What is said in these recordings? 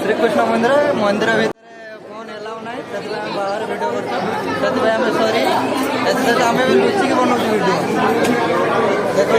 श्रीकृष्ण मंदिर मंदिर भितर फोन एलाउ ना बाहर वीडियो कर सॉरी आम भी लुचिक बनाऊ वीडियो देखो।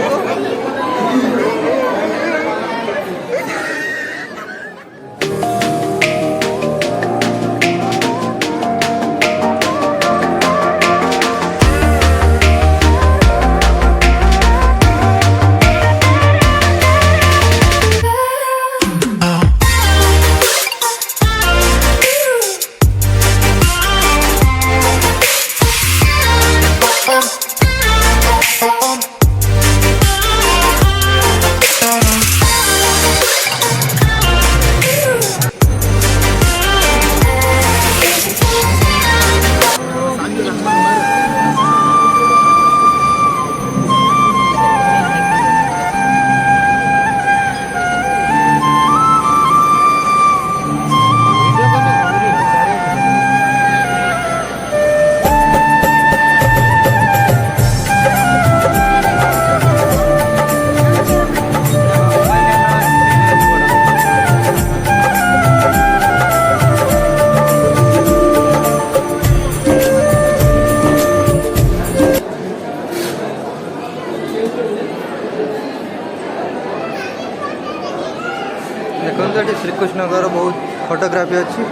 देखो ये श्रीकृष्ण बहुत फोटोग्राफी अच्छी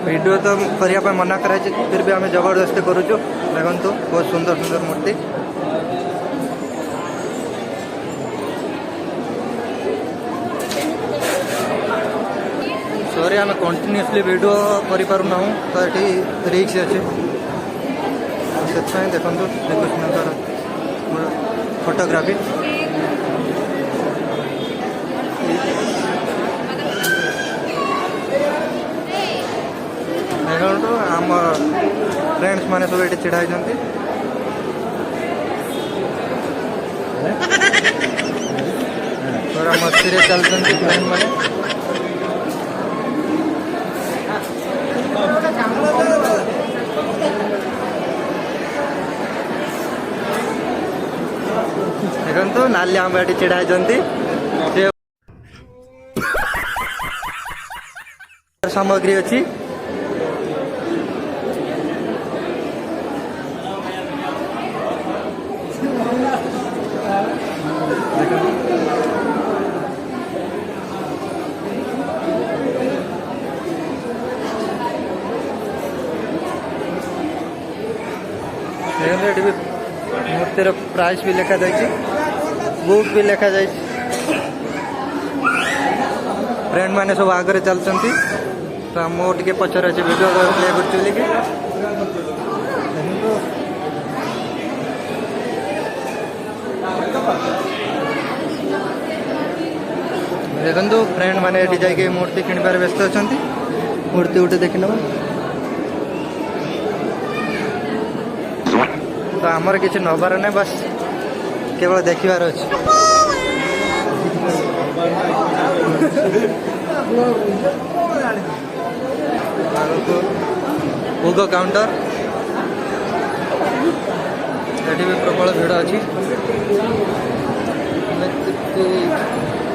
वीडियो तो करने मना कराई फिर भी आम जबरदस्ती करुचु देखो बहुत सुंदर सुंदर मूर्ति सॉरी आम कंटिन्यूअसली वीडियो करूना तो ये रिक्स अच्छे से देखो श्रीकृष्ण फोटोग्राफी देखो आम फ्रेंड्स माने सब ये चिड़ा होती मस्ती चलते फ्रेंड मैंने देखो नाली आम ये चिड़ा होती सामग्री अच्छी मूर्तिर प्राइस भी लिखा जाए बुक भी लिखा जाए फ्रेंड मैंने सब आगे चलती तो मोटे पचर अच्छे वीडियो प्ले कर देखो फ्रेंड मैंने ये जाके मूर्ति किणवार व्यस्त अच्छा मूर्ति गोटे देखी नवा तो आमर किसी नबार ना बस केवल देखिबार अच्छे भोग काउंटर ये भी प्रबल भिड़ अच्छी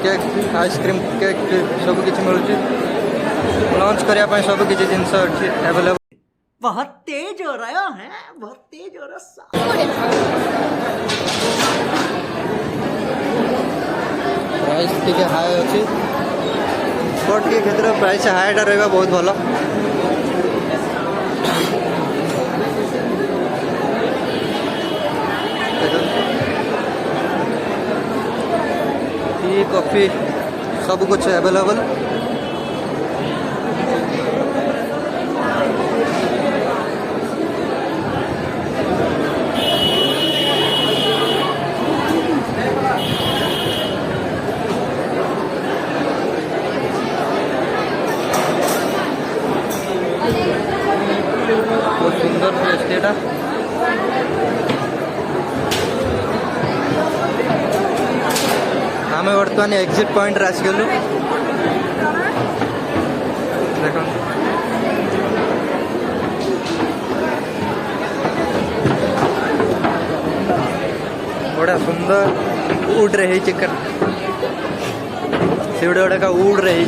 केक आइसक्रीम केक सब किसी मिलूँ लंच करने सब किसी जिनस अच्छी अवेलेबल बहुत तेज हो रहा है बहुत तेज हो रहा प्राइस टी हाई अच्छी बट ये क्षेत्र में प्राइस हाईटा रहा बहुत भल टी कॉफी सब कुछ अवेलेबल बहुत सुंदर प्लेस आम बर्तमान एक्जिट पॉइंट आसगलु देख बड़ा सुंदर उड़ रही चिकन सिवड़े गुड़ाक उड़ रही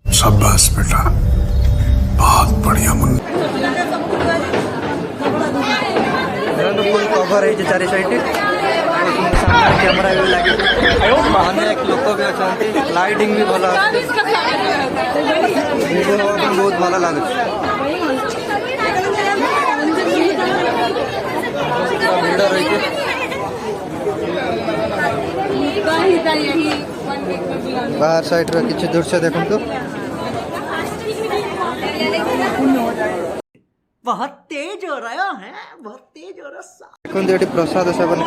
शाबाश बेटा बहुत बढ़िया मुन्ना फुल कभर है चारि साइड कैमेरा भी लगे अनेक लोक भी अच्छा लाइटिंग भी भल वीडियो बहुत भल लगे भिड़ रही बाहर साइड रे किसी दृश्य देखो बहुत तेज हो रहा है बहुत तेज हो रहा देखते ये प्रसाद सेवन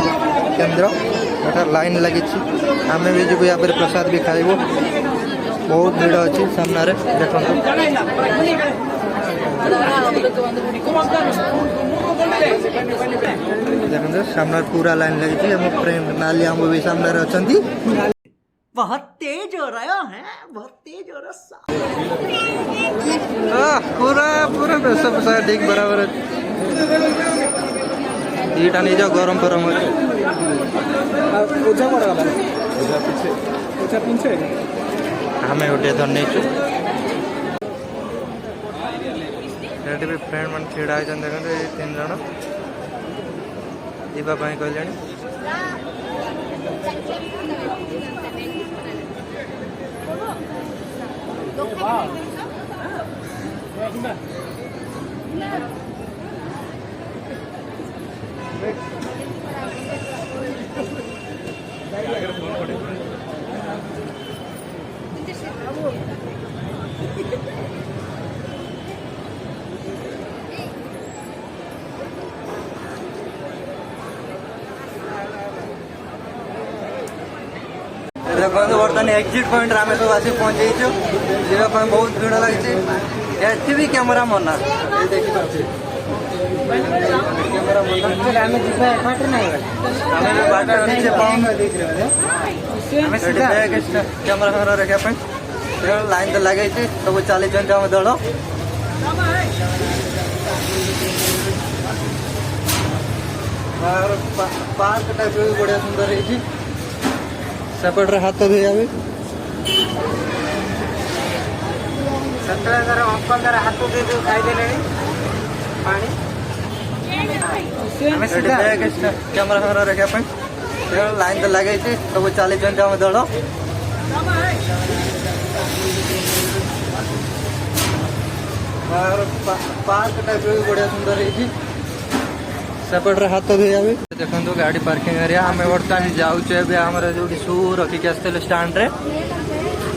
केन्द्र एटा लाइन लगी आम भी जीव या प्रसाद भी खाइबो बहुत भीड़ अच्छी सामने देखो देखो सामने पूरा लाइन लगी फ्रेंड नाली आम भी सामने अच्छा बहुत तेज हो रहा है बहुत तेज हो रहा पूरा पूरा बेस पेसा ठीक बराबर दीटा नहीं जाओ गरम गरम हमें गोटे धर नहीं भी फ्रेंड मैंने छिड़ा होती देखते ये 3 जन जावाई कहले देखो बर्तमान एक्जिट पॉइंट आम सब आसी पहुंचे जावाई बहुत भीड़ लगी एटी भी कैमेरा मना कैमेरा रखा लाइन तो लगे सब चली आम दल पार्क टाइप भी बढ़िया सुंदर है सेपटे हाथ धोया भी अंकल हाथ दे खाईदे कैमेरा रखा लाइन तो लगे सब चली आम दल पार्क टाइप भी बढ़िया सुंदर है सेपटे हाथ धोया भी देखो गाड़ी पार्किंग एरिया आम बर्तमान जाऊे आम जो शू रखिक आसते स्टाण्ड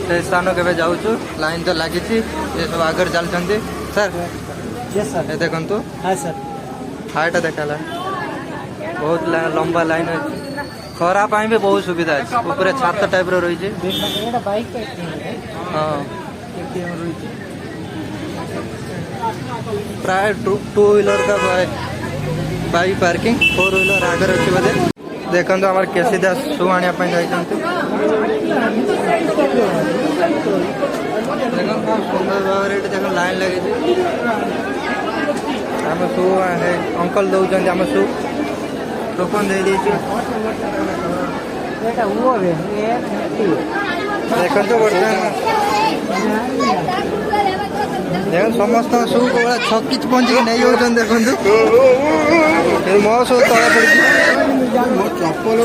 से स्थान के जाऊँ लाइन तो लगी ये सब आगे चलते सर ये देखु हाईटा देखा बहुत लंबा लाइन अच्छी खरा भी बहुत सुविधा अच्छे ऊपर छात टाइप रही हाँ प्राय 2 व्हीलर का बाइक पार्किंग 4 व्हीलर आगे अच्छी बोधे देखो आम केसी दास शू आने जाते सुंदर भाव देख लाइन लगे आम शू अंकल दौरान आम शू टोकन दे देखो बर्तमान देख समस्त शू छकी पंचिक नहीं जाऊँ देखो मो शू तला पड़ी चप्पल